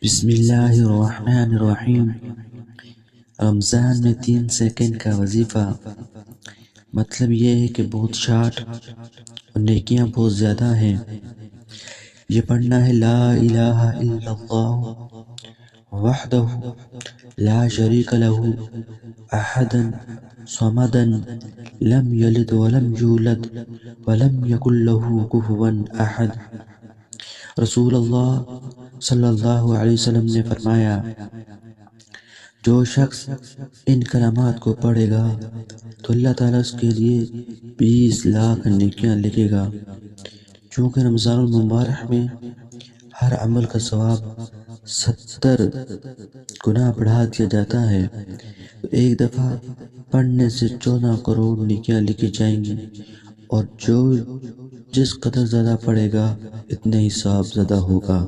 बिस्मिल्लाहिर्रहमानिर्रहीम। रमज़ान में 3 सेकंड का वजीफ़ा। मतलब ये है कि बहुत शार्ट और नेकियां बहुत ज़्यादा हैं। ये पढ़ना है ला इलाहा इल्लल्लाह वहदहु ला शरीका लहू अहदन समदन लम यलिद वलम यूलद वलम यकुल लहू कुफुवन अहद। रसूलुल्लाह सल्लल्लाहु अलैहि वसल्लम ने फरमाया, जो शख्स इन कलमात को पढ़ेगा तो अल्लाह ताला उसके लिए 20 लाख नेकियां लिखेगा। क्योंकि रमज़ानुल मुबारक में हर अमल का सवाब 70 गुना बढ़ा दिया जाता है। तो एक दफ़ा पढ़ने से 14 करोड़ नेकियां लिखी जाएंगी और जो जिस कदर ज़्यादा पढ़ेगा इतने ही सवाब ज़्यादा होगा।